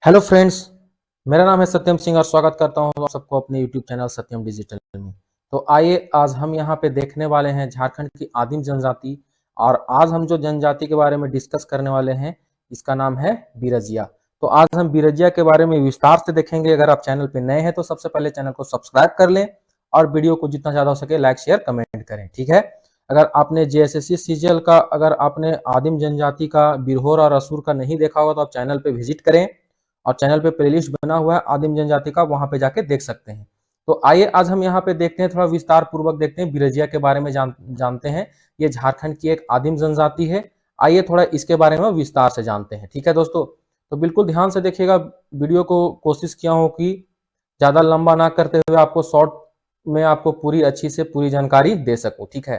Hello friends, मेरा नाम है सत्यम सिंह और स्वागत करता हूं आप सबको अपने यूट्यूब चैनल सत्यम डिजिटल में। तो आइए आज हम यहां पे देखने वाले हैं झारखंड की आदिम जनजाति। और आज हम जो जनजाति के बारे में डिस्कस करने वाले हैं इसका नाम है बिरजिया। तो आज हम बिरजिया के बारे में विस्तार से देखेंगे। अगर आप चैनल पे नए हैं तो सबसे पहले चैनल को सब्सक्राइब कर लें और वीडियो को जितना ज्यादा हो सके लाइक शेयर कमेंट करें, ठीक है। अगर आपने जेएसएससी सीजीएल का अगर आपने आदिम जनजाति का बिरहोर और असुर का नहीं देखा होगा तो आप चैनल पे विजिट करें और चैनल पे प्लेलिस्ट बना हुआ है आदिम जनजाति का, वहां पे जाके देख सकते हैं। तो आइए आज हम यहाँ पे देखते हैं, थोड़ा विस्तार पूर्वक देखते हैं बिरजिया के बारे में जानते हैं। ये झारखंड की एक आदिम जनजाति है। आइए थोड़ा इसके बारे में विस्तार से जानते हैं, ठीक है दोस्तों। तो बिल्कुल ध्यान से देखिएगा वीडियो को। कोशिश किया हूँ कि ज्यादा लंबा ना करते हुए आपको शॉर्ट में आपको पूरी अच्छी से पूरी जानकारी दे सकूं, ठीक है।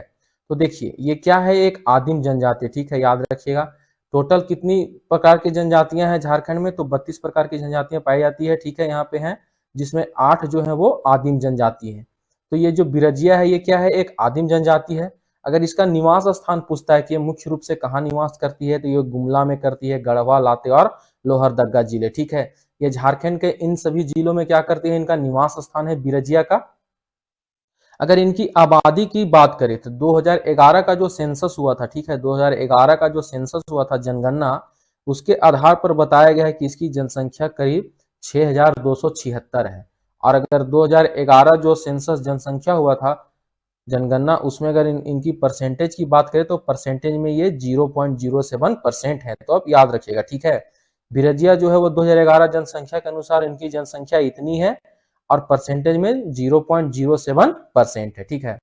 तो देखिए ये क्या है, एक आदिम जनजाति, ठीक है, याद रखिएगा। टोटल कितनी प्रकार की जनजातियां हैं झारखंड में, तो 32 प्रकार की जनजातियां पाई जाती है, ठीक है, यहाँ पे हैं, जिसमें 8 जो है वो आदिम जनजाति है। तो ये जो बिरजिया है ये क्या है, एक आदिम जनजाति है। अगर इसका निवास स्थान पूछता है कि ये मुख्य रूप से कहाँ निवास करती है, तो ये गुमला में करती है, गढ़वा, लातेहार, लोहरदगा जिले, ठीक है। ये झारखंड के इन सभी जिलों में क्या करती है, इनका निवास स्थान है बिरजिया का। अगर इनकी आबादी की बात करें तो 2011 का जो सेंसस हुआ था, ठीक है, 2011 का जो सेंसस हुआ था जनगणना, उसके आधार पर बताया गया है कि इसकी जनसंख्या करीब 6276 है। और अगर 2011 जो सेंसस जनसंख्या हुआ था जनगणना, उसमें अगर इनकी परसेंटेज की बात करें तो परसेंटेज में ये 0.07% है। तो आप याद रखिएगा, ठीक है। बिरजिया जो है वो 2011 जनसंख्या के अनुसार इनकी जनसंख्या इतनी है और परसेंटेज में 0.07% है, ठीक है।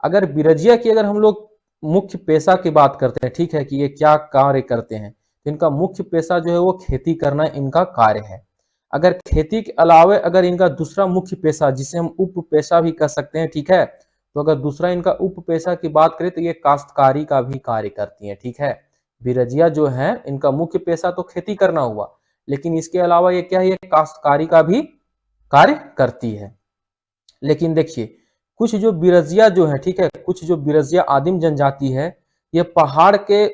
अगर बिरजिया की अगर हम लोग मुख्य पेशा की बात करते हैं, ठीक है, कि ये क्या कार्य करते हैं, तो इनका मुख्य पेशा जो है वो खेती करना इनका कार्य है। अगर खेती के अलावा अगर इनका दूसरा मुख्य पेशा, जिसे हम उप पेशा भी कह सकते हैं, ठीक है, तो अगर दूसरा इनका उप पेशा की बात करें तो ये काश्तकारी का भी कार्य करती है, ठीक है। बिरजिया जो है इनका मुख्य पेशा तो खेती करना हुआ, लेकिन इसके अलावा ये क्या है, ये काश्तकारी का भी कार्य करती है। लेकिन देखिए कुछ जो बिरजिया जो है, ठीक है, कुछ जो बिरजिया आदिम जनजाति है, ये पहाड़ के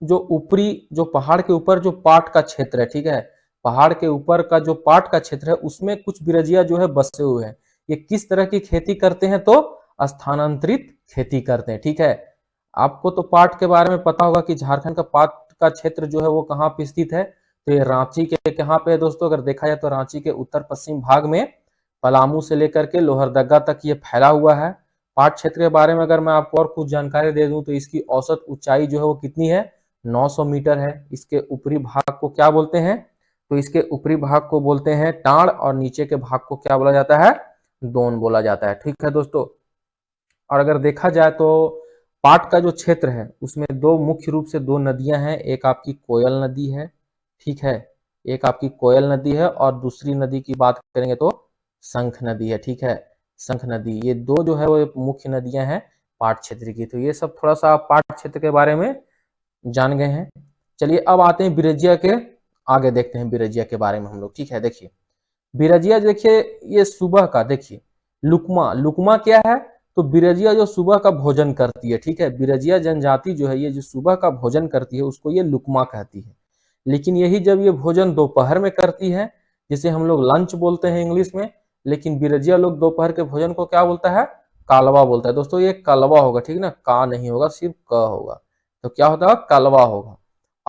जो पहाड़ के ऊपर जो पाट का क्षेत्र है, ठीक है, पहाड़ के ऊपर का जो पाट का क्षेत्र है उसमें कुछ बिरजिया जो है बसे हुए हैं। ये किस तरह की खेती करते हैं, तो स्थानांतरित खेती करते हैं, ठीक है। आपको तो पाट के बारे में पता होगा कि झारखंड का पाट का क्षेत्र जो है वो कहाँ पे स्थित है, तो ये रांची के कहाँ पे है दोस्तों, अगर देखा जाए तो रांची के उत्तर पश्चिम भाग में पलामू से लेकर के लोहरदगा तक ये फैला हुआ है। पाट क्षेत्र के बारे में अगर मैं आपको और कुछ जानकारी दे दूं तो इसकी औसत ऊंचाई जो है वो कितनी है, 900 मीटर है। इसके ऊपरी भाग को क्या बोलते हैं, तो इसके ऊपरी भाग को बोलते हैं टाड़ और नीचे के भाग को क्या बोला जाता है, दोन बोला जाता है, ठीक है दोस्तों। और अगर देखा जाए तो पाट का जो क्षेत्र है उसमें दो मुख्य रूप से दो नदियां हैं, एक आपकी कोयल नदी है, ठीक है, एक आपकी कोयल नदी है, और दूसरी नदी की बात करेंगे तो शंख नदी है, ठीक है, शंख नदी। ये दो जो है वो मुख्य नदियां हैं पाट क्षेत्र की। तो ये सब थोड़ा सा आप पाट क्षेत्र के बारे में जान गए हैं। चलिए अब आते हैं बिरजिया के, आगे देखते हैं बिरजिया के बारे में हम लोग, ठीक है। देखिए बिरजिया, देखिए ये सुबह का, देखिए लुकमा, लुकमा क्या है, तो बिरजिया जो सुबह का भोजन करती है, ठीक है, बिरजिया जनजाति जो है ये जो सुबह का भोजन करती है उसको ये लुकमा कहती है। लेकिन यही जब ये भोजन दोपहर में करती है, जिसे हम लोग लंच बोलते हैं इंग्लिश में, लेकिन बिरजिया लोग दोपहर के भोजन को क्या बोलता है, कालवा बोलता है। दोस्तों ये कालवा होगा, ठीक ना, का नहीं होगा, सिर्फ क होगा। तो क्या होता है, कालवा होगा।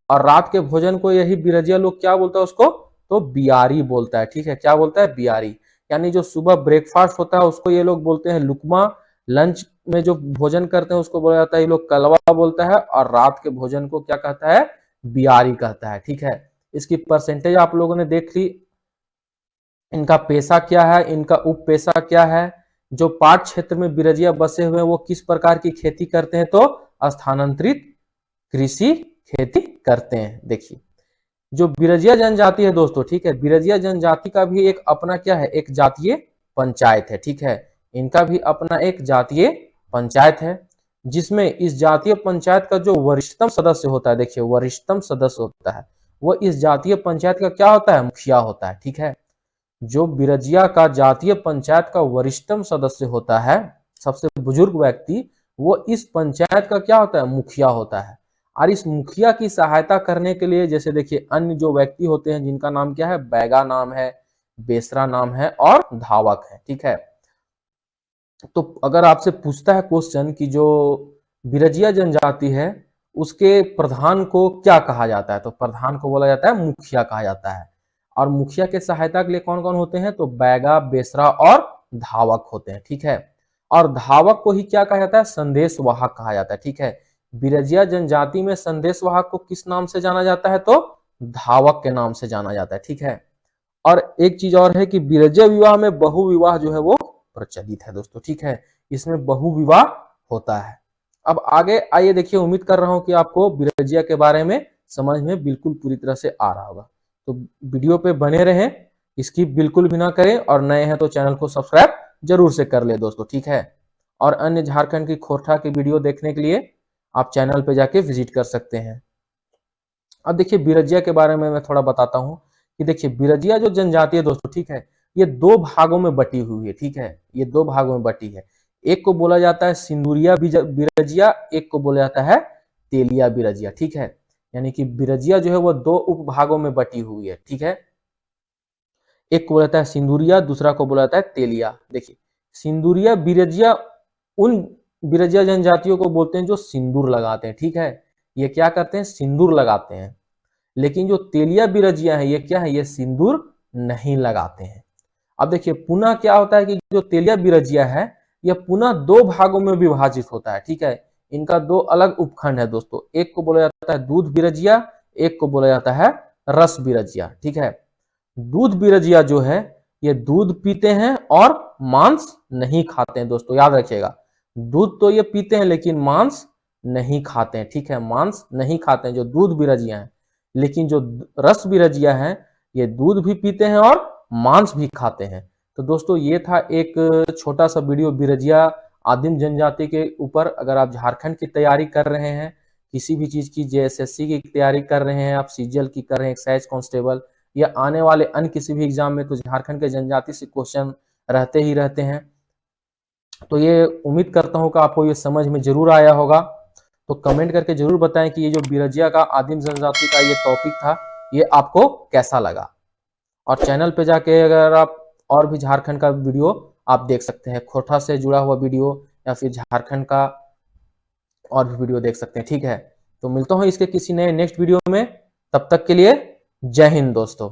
और रात के भोजन को यही बिरजिया लोग क्या बोलता है उसको, तो बियारी बोलता है, ठीक है, क्या बोलता है, बियारी। यानी जो सुबह ब्रेकफास्ट होता है उसको ये लोग बोलते हैं लुकमा, लंच में जो भोजन करते हैं उसको बोला जाता है ये लोग कलवा बोलता है, और रात के भोजन को क्या कहता है, बियारी कहता है, ठीक है। इसकी परसेंटेज आप लोगों ने देख ली। इनका पेशा क्या है, इनका उप पेशा क्या है। जो पाट क्षेत्र में बिरजिया बसे हुए हैं वो किस प्रकार की खेती करते हैं, तो स्थानांतरित कृषि खेती करते हैं। देखिए जो बिरजिया जनजाति है दोस्तों, ठीक है, बिरजिया जनजाति का भी एक अपना क्या है, एक जातीय पंचायत है, ठीक है, इनका भी अपना एक जातीय पंचायत है, जिसमें इस जातीय पंचायत का जो वरिष्ठतम सदस्य होता है, देखिए वरिष्ठतम सदस्य होता है वो इस जातीय पंचायत का क्या होता है, मुखिया होता है, ठीक है। जो बिरजिया का जातीय पंचायत का वरिष्ठतम सदस्य होता है, सबसे बुजुर्ग व्यक्ति, वो इस पंचायत का क्या होता है, मुखिया होता है। और इस मुखिया की सहायता करने के लिए जैसे देखिए अन्य जो व्यक्ति होते हैं जिनका नाम क्या है, बैगा नाम है, बेसरा नाम है और धावक है, ठीक है। तो अगर आपसे पूछता है क्वेश्चन कि जो बिरजिया जनजाति है उसके प्रधान को क्या कहा जाता है, तो प्रधान को बोला जाता है मुखिया कहा जाता है। और मुखिया के सहायता के लिए कौन कौन होते हैं, तो बैगा, बेसरा और धावक होते हैं, ठीक है। और धावक को ही क्या कहा जाता है, संदेश वाहक कहा जाता है, ठीक है। बिरजिया जनजाति में संदेश वाहक को किस नाम से जाना जाता है, तो धावक के नाम से जाना जाता है, ठीक है। और एक चीज और है कि बिरजिया विवाह में बहु विवाह जो है वो प्रचलित है दोस्तों, ठीक है। इसमें बहु विवाह होता है। अब आगे आइए देखिए, उम्मीद कर रहा हूं कि आपको बिरजिया के बारे में समझ में बिल्कुल पूरी तरह से आ रहा होगा। तो वीडियो पे बने रहें, स्किप बिल्कुल भी ना करें, और नए हैं तो चैनल को सब्सक्राइब जरूर से कर ले दोस्तों, ठीक है। और अन्य झारखंड की खोरठा की वीडियो देखने के लिए आप चैनल पे जाके विजिट कर सकते हैं। अब देखिए बिरजिया के बारे में मैं थोड़ा बताता हूँ कि देखिए बिरजिया जो जनजाति है दोस्तों, ठीक है, ये दो भागों में बटी हुई है, ठीक है। ये दो भागों में बटी है। एक को बोला जाता है सिंदूरिया बिरजिया, एक को बोला जाता है तेलिया बिरजिया, ठीक है। यानी कि बिरजिया जो है वो दो उपभागों में बटी हुई है, ठीक है। एक को बोला जाता है सिंदूरिया, दूसरा को बोला जाता है तेलिया। देखिए सिंदूरिया बिरजिया उन बिरजिया जनजातियों को बोलते हैं जो सिंदूर लगाते हैं, ठीक है। ये क्या करते हैं, सिंदूर लगाते हैं। लेकिन जो तेलिया बिरजिया है ये क्या है, ये सिंदूर नहीं लगाते हैं। अब देखिए पुनः क्या होता है कि जो तेलिया बिरजिया है यह पुनः दो भागों में विभाजित होता है, ठीक है। इनका दो अलग उपखंड है दोस्तों, एक को बोला जाता है दूध बिरजिया, एक को बोला जाता है रस बिरजिया, ठीक है। दूध बिरजिया जो है ये दूध पीते हैं और मांस नहीं खाते हैं दोस्तों, याद रखिएगा। दूध तो ये पीते हैं लेकिन मांस नहीं खाते हैं, ठीक है। मांस नहीं खाते हैं जो दूध बिरजिया है। लेकिन जो रस बिरजिया है ये दूध भी पीते हैं और मांस भी खाते हैं। तो दोस्तों ये था एक छोटा सा वीडियो बिरजिया आदिम जनजाति के ऊपर। अगर आप झारखंड की तैयारी कर रहे हैं, किसी भी चीज की, जेएसएससी की तैयारी कर रहे हैं, आप सीजीएल की कर रहे हैं, एक्साइज कांस्टेबल, या आने वाले अन्य किसी भी एग्जाम में, तो झारखंड के जनजाति से क्वेश्चन रहते ही रहते हैं। तो ये उम्मीद करता हूँ कि आपको ये समझ में जरूर आया होगा। तो कमेंट करके जरूर बताएं कि ये जो बिरजिया का आदिम जनजाति का ये टॉपिक था ये आपको कैसा लगा। और चैनल पे जाके अगर आप और भी झारखंड का वीडियो आप देख सकते हैं, खोरठा से जुड़ा हुआ वीडियो या फिर झारखंड का और भी वीडियो देख सकते हैं, ठीक है। तो मिलता हूँ इसके किसी नए नेक्स्ट वीडियो में, तब तक के लिए जय हिंद दोस्तों।